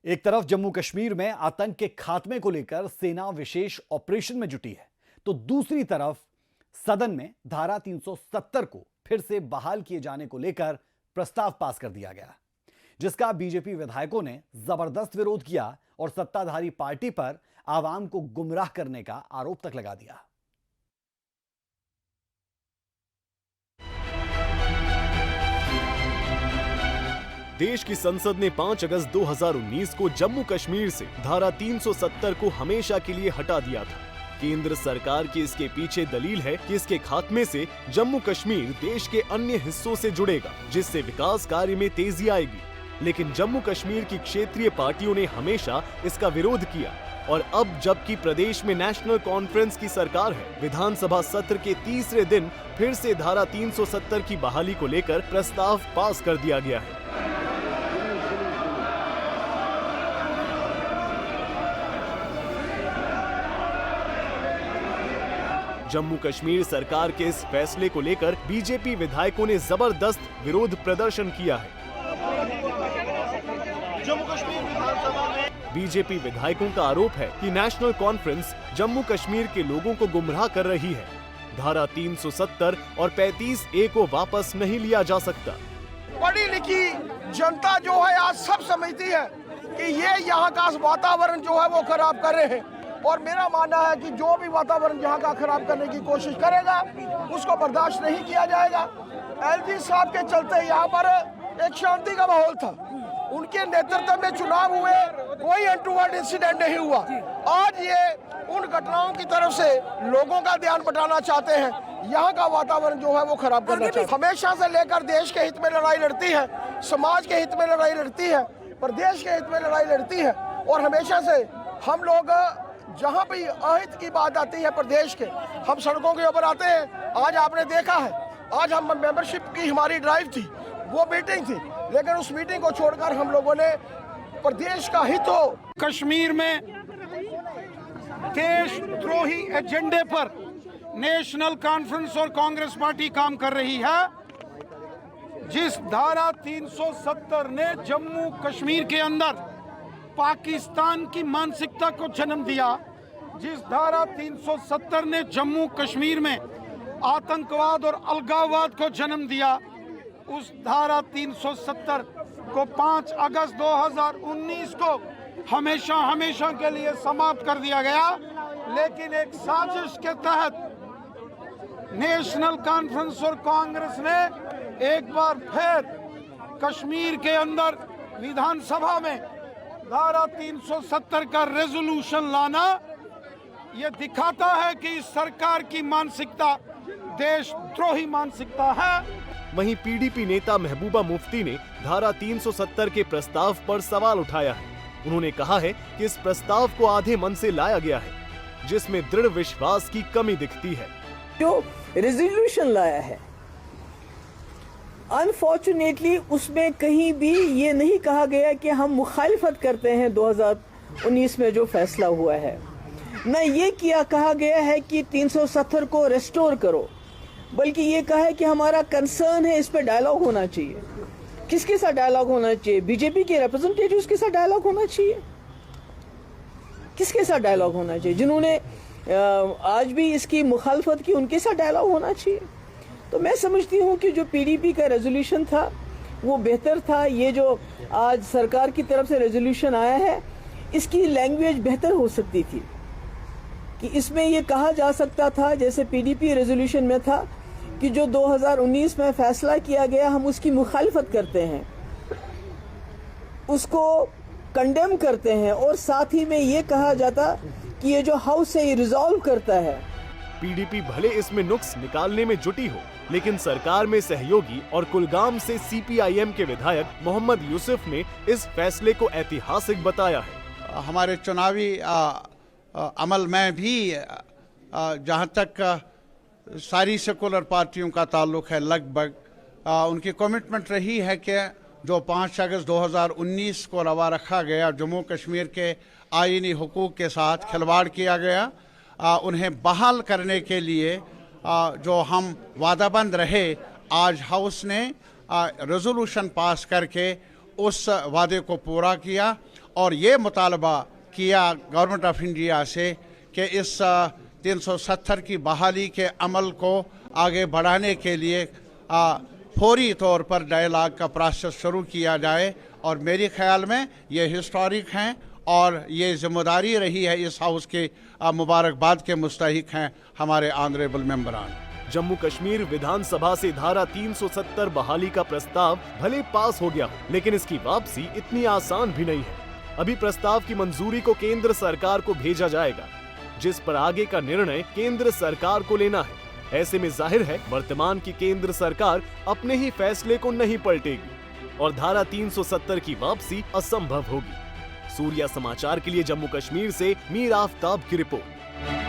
एक तरफ जम्मू कश्मीर में आतंक के खात्मे को लेकर सेना विशेष ऑपरेशन में जुटी है, तो दूसरी तरफ सदन में धारा 370 को फिर से बहाल किए जाने को लेकर प्रस्ताव पास कर दिया गया, जिसका बीजेपी विधायकों ने जबरदस्त विरोध किया और सत्ताधारी पार्टी पर आवाम को गुमराह करने का आरोप तक लगा दिया। देश की संसद ने 5 अगस्त 2019 को जम्मू कश्मीर से धारा 370 को हमेशा के लिए हटा दिया था। केंद्र सरकार की इसके पीछे दलील है कि इसके खात्मे से जम्मू कश्मीर देश के अन्य हिस्सों से जुड़ेगा, जिससे विकास कार्य में तेजी आएगी। लेकिन जम्मू कश्मीर की क्षेत्रीय पार्टियों ने हमेशा इसका विरोध किया और अब जबकि प्रदेश में नेशनल कॉन्फ्रेंस की सरकार है, विधानसभा सत्र के तीसरे दिन फिर से धारा 370 की बहाली को लेकर प्रस्ताव पास कर दिया गया है। जम्मू कश्मीर सरकार के इस फैसले को लेकर बीजेपी विधायकों ने जबरदस्त विरोध प्रदर्शन किया है। जम्मू कश्मीर विधानसभा में बीजेपी विधायकों का आरोप है कि नेशनल कॉन्फ्रेंस जम्मू कश्मीर के लोगों को गुमराह कर रही है। धारा 370 और 35A को वापस नहीं लिया जा सकता। पढ़ी लिखी जनता जो है आज सब समझती है कि ये यहाँ का वातावरण जो है वो खराब कर रहे हैं, और मेरा मानना है कि जो भी वातावरण यहाँ का खराब करने की कोशिश करेगा उसको बर्दाश्त नहीं किया जाएगा। एलजी साहब के चलते यहाँ पर एक शांति का माहौल था, उनके नेतृत्व में चुनाव हुए, कोई अनटूवर्ड इंसिडेंट नहीं हुआ। आज ये उन घटनाओं की तरफ से लोगों का ध्यान बटाना चाहते हैं, यहाँ का वातावरण जो है वो खराब करना चाहते हैं। हमेशा से लेकर देश के हित में लड़ाई लड़ती है, समाज के हित में लड़ाई लड़ती है, प्रदेश के हित में लड़ाई लड़ती है, और हमेशा से हम लोग जहाँ भी अहित की बात आती है प्रदेश के, हम सड़कों के ऊपर आते हैं। आज आपने देखा है, आज हम मेंबरशिप की हमारी ड्राइव थी, वो मीटिंग थी, लेकिन उस मीटिंग को छोड़कर हम लोगों ने प्रदेश का हित हो। कश्मीर में देशद्रोही एजेंडे पर नेशनल कॉन्फ्रेंस और कांग्रेस पार्टी काम कर रही है। जिस धारा 370 ने जम्मू कश्मीर के अंदर पाकिस्तान की मानसिकता को जन्म दिया, जिस धारा 370 ने जम्मू कश्मीर में आतंकवाद और अलगाववाद को जन्म दिया, उस धारा 370 को 5 अगस्त 2019 को हमेशा के लिए समाप्त कर दिया गया। लेकिन एक साजिश के तहत नेशनल कॉन्फ्रेंस और कांग्रेस ने एक बार फिर कश्मीर के अंदर विधानसभा में धारा 370 का रेजोल्यूशन लाना, यह दिखाता है कि इस सरकार की मानसिकता देशद्रोही मानसिकता है। वहीं पीडीपी नेता महबूबा मुफ्ती ने धारा 370 के प्रस्ताव पर सवाल उठाया है। उन्होंने कहा है कि इस प्रस्ताव को आधे मन से लाया गया है, जिसमें दृढ़ विश्वास की कमी दिखती है। जो रेजोल्यूशन लाया है, अनफॉर्चुनेटली उसमें कहीं भी ये नहीं कहा गया कि हम मुखालिफत करते हैं 2019 में जो फैसला हुआ है, न ये कहा गया है कि 370 को रेस्टोर करो, बल्कि ये कहा है कि हमारा कंसर्न है, इस पे डायलॉग होना चाहिए। किसके साथ डायलॉग होना चाहिए? बीजेपी के रिप्रेजेंटेटिव्स के साथ डायलॉग होना चाहिए। किसके साथ डायलॉग होना चाहिए? जिन्होंने आज भी इसकी मुखालफत की, उनके साथ डायलॉग होना चाहिए। तो मैं समझती हूँ कि जो पीडीपी का रेजोल्यूशन था वो बेहतर था। ये जो आज सरकार की तरफ से रेजोल्यूशन आया है, इसकी लैंग्वेज बेहतर हो सकती थी कि इसमें ये कहा जा सकता था, जैसे पीडीपी रेजोल्यूशन में था कि जो 2019 में फैसला किया गया हम उसकी मुखालिफत करते हैं, उसको कंडेम करते हैं, और साथ ही में ये कहा जाता कि ये जो हाउस है ये रिजॉल्व करता है। पीडीपी भले इसमें नुक्स निकालने में जुटी हो, लेकिन सरकार में सहयोगी और कुलगाम से सीपीआईएम के विधायक मोहम्मद यूसुफ ने इस फैसले को ऐतिहासिक बताया है। हमारे चुनावी अमल में भी जहाँ तक सारी सेकुलर पार्टियों का ताल्लुक है, लगभग उनकी कमिटमेंट रही है कि जो 5 अगस्त 2019 को रवा रखा गया, जम्मू कश्मीर के आईनी हुकूक के साथ खिलवाड़ किया गया, उन्हें बहाल करने के लिए जो हम वादाबंद रहे, आज हाउस ने रेजोल्यूशन पास करके उस वादे को पूरा किया और ये मुतालबा किया गवर्नमेंट ऑफ इंडिया से कि इस 370 की बहाली के अमल को आगे बढ़ाने के लिए फौरी तौर पर डायलॉग का प्रोसेस शुरू किया जाए। और मेरे ख्याल में ये हिस्टोरिक हैं और ये जिम्मेदारी रही है इस हाउस के मुबारकबाद के मुस्तहिक हैं हमारे ऑनरेबल मेंबरान। जम्मू कश्मीर विधानसभा से धारा 370 बहाली का प्रस्ताव भले पास हो गया हो, लेकिन इसकी वापसी इतनी आसान भी नहीं है। अभी प्रस्ताव की मंजूरी को केंद्र सरकार को भेजा जाएगा, जिस पर आगे का निर्णय केंद्र सरकार को लेना है। ऐसे में जाहिर है वर्तमान की केंद्र सरकार अपने ही फैसले को नहीं पलटेगी और धारा 370 की वापसी असंभव होगी। सूर्या समाचार के लिए जम्मू कश्मीर से मीर आफ्ताब की रिपोर्ट।